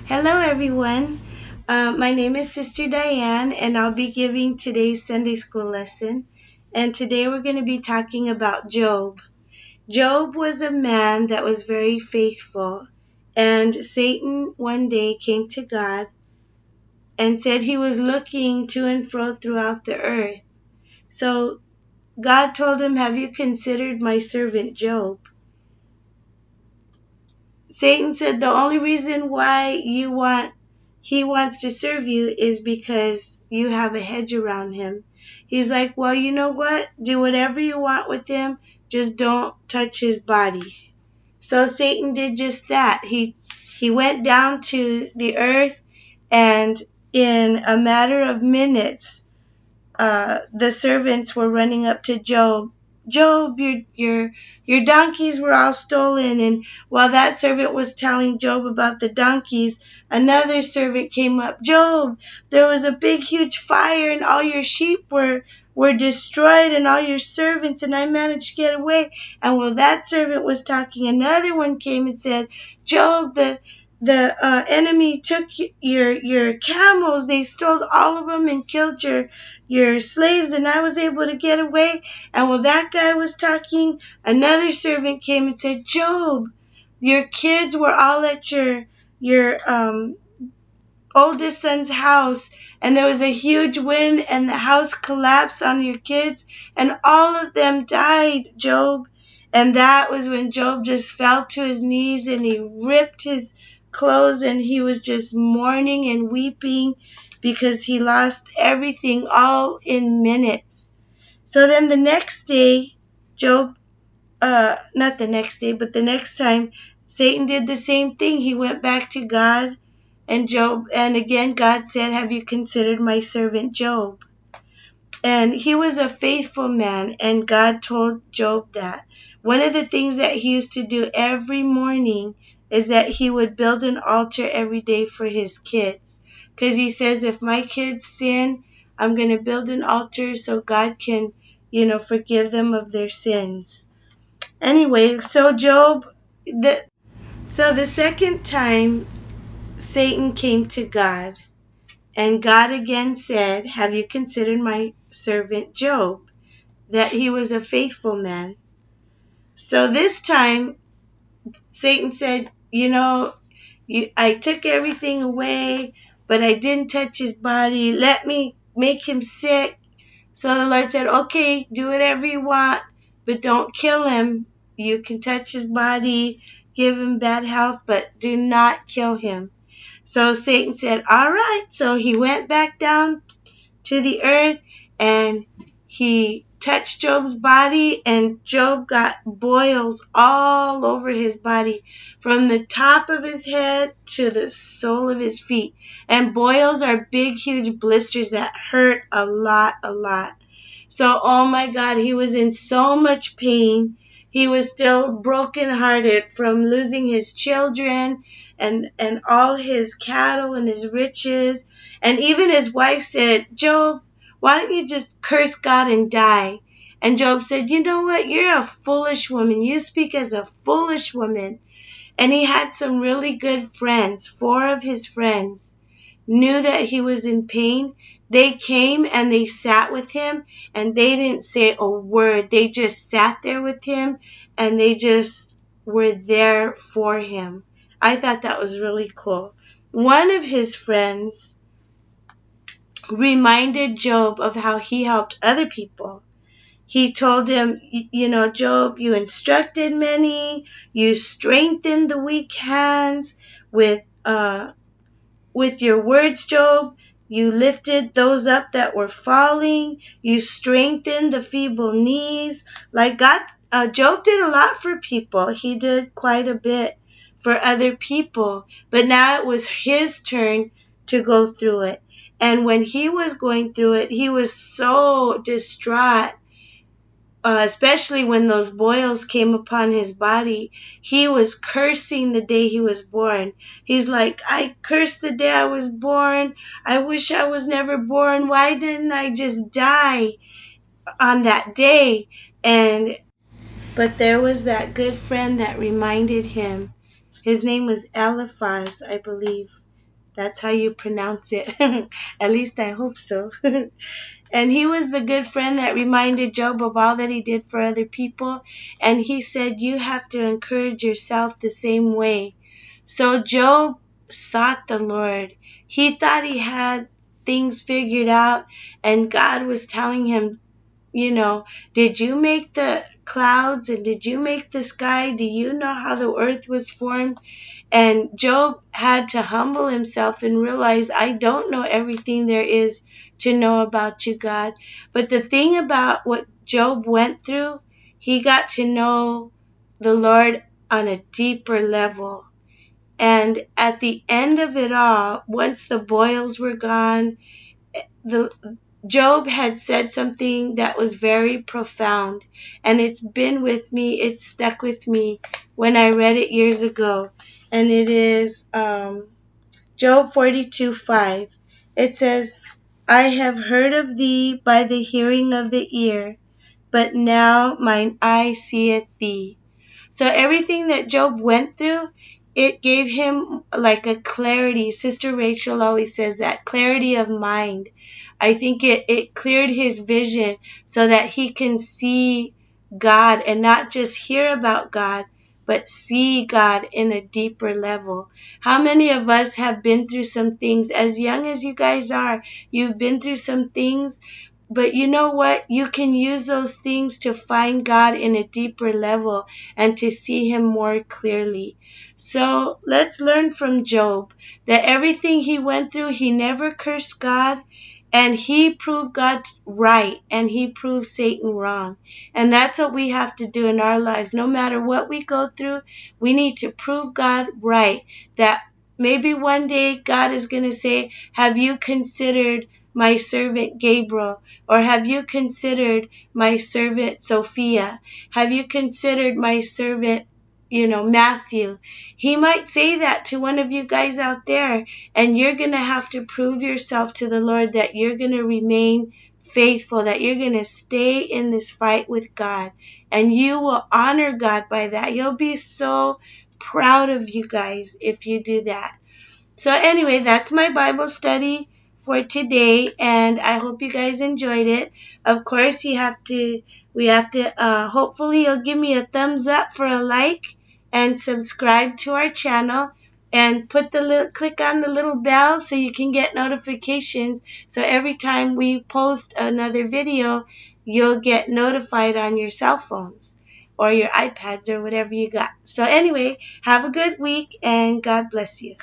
Hello, everyone. My name is Sister Diane, and I'll be giving today's Sunday school lesson. And today we're going to be talking about Job. Job was a man that was very faithful, and Satan one day came to God and said he was looking to and fro throughout the earth. So God told him, "Have you considered my servant Job?" Satan said, "The only reason why he wants to serve you is because you have a hedge around him." He's like, "Well, you know what? Do whatever you want with him. Just don't touch his body." So Satan did just that. He went down to the earth, and in a matter of minutes, the servants were running up to Job. "Job, your donkeys were all stolen." And while that servant was telling Job about the donkeys, another servant came up. "Job, there was a big huge fire and all your sheep were destroyed and all your servants, and I managed to get away." And while that servant was talking, another one came and said, "Job, the enemy took your camels. They stole all of them and killed your slaves, and I was able to get away." And while that guy was talking, another servant came and said, "Job, your kids were all at your oldest son's house, and there was a huge wind, and the house collapsed on your kids, and all of them died, Job." And that was when Job just fell to his knees, and he ripped his clothes, and he was just mourning and weeping because he lost everything all in minutes. So then the next day, Job, not the next day, but the next time, Satan did the same thing. He went back to God, and again God said, "Have you considered my servant Job?" And he was a faithful man, and God told Job that. One of the things that he used to do every morning is that he would build an altar every day for his kids. Because he says, if my kids sin, I'm going to build an altar so God can, forgive them of their sins. Anyway, so the second time Satan came to God, and God again said, "Have you considered my servant Job?" That he was a faithful man. So this time, Satan said, I took everything away, but I didn't touch his body. Let me make him sick." So the Lord said, "Okay, do whatever you want, but don't kill him. You can touch his body, give him bad health, but do not kill him." So Satan said, "All right." So he went back down to the earth, and he touched Job's body, and Job got boils all over his body, from the top of his head to the sole of his feet. And boils are big, huge blisters that hurt a lot, a lot. So, oh my God, he was in so much pain. He was still brokenhearted from losing his children and all his cattle and his riches. And even his wife said, "Job, why don't you just curse God and die?" And Job said, "You know what? You're a foolish woman. You speak as a foolish woman." And he had some really good friends. 4 of his friends knew that he was in pain. They came and they sat with him, and they didn't say a word. They just sat there with him, and they just were there for him. I thought that was really cool. One of his friends reminded Job of how he helped other people. He told him, "Job, you instructed many, you strengthened the weak hands with your words, Job. You lifted those up that were falling. You strengthened the feeble knees." Like God, Job did a lot for people. He did quite a bit for other people. But now it was his turn to go through it. And when he was going through it, he was so distraught, especially when those boils came upon his body. He was cursing the day he was born. He's like, "I cursed the day I was born. I wish I was never born. Why didn't I just die on that day?" But there was that good friend that reminded him. His name was Eliphaz, I believe. That's how you pronounce it. At least I hope so. And he was the good friend that reminded Job of all that he did for other people. And he said, you have to encourage yourself the same way. So Job sought the Lord. He thought he had things figured out, and God was telling him, did you make the clouds and did you make the sky? Do you know how the earth was formed? And Job had to humble himself and realize, I don't know everything there is to know about you, God. But the thing about what Job went through, he got to know the Lord on a deeper level. And at the end of it all, once the boils were gone, the Job had said something that was very profound, and it's been with me, it's stuck with me when I read it years ago. And it is Job 42:5. It says, I have heard of thee by the hearing of the ear, but now mine eye seeth thee. So everything that Job went through, it gave him like a clarity. Sister Rachel always says that, clarity of mind. I think it cleared his vision so that he can see God and not just hear about God, but see God in a deeper level. How many of us have been through some things, as young as you guys are, you've been through some things, but you know what? You can use those things to find God in a deeper level and to see him more clearly. So let's learn from Job that everything he went through, he never cursed God, and he proved God right, and he proved Satan wrong. And that's what we have to do in our lives. No matter what we go through, we need to prove God right. That maybe one day God is going to say, have you considered my servant Gabriel? Or have you considered my servant Sophia? Have you considered my servant, Matthew? He might say that to one of you guys out there, and you're going to have to prove yourself to the Lord that you're going to remain faithful, that you're going to stay in this fight with God, and you will honor God by that. He'll be so proud of you guys if you do that. So anyway, that's my Bible study for today, and I hope you guys enjoyed it. Of course, hopefully you'll give me a thumbs up for a like and subscribe to our channel, and click on the little bell so you can get notifications. So every time we post another video, you'll get notified on your cell phones or your iPads or whatever you got. So anyway, have a good week and God bless you.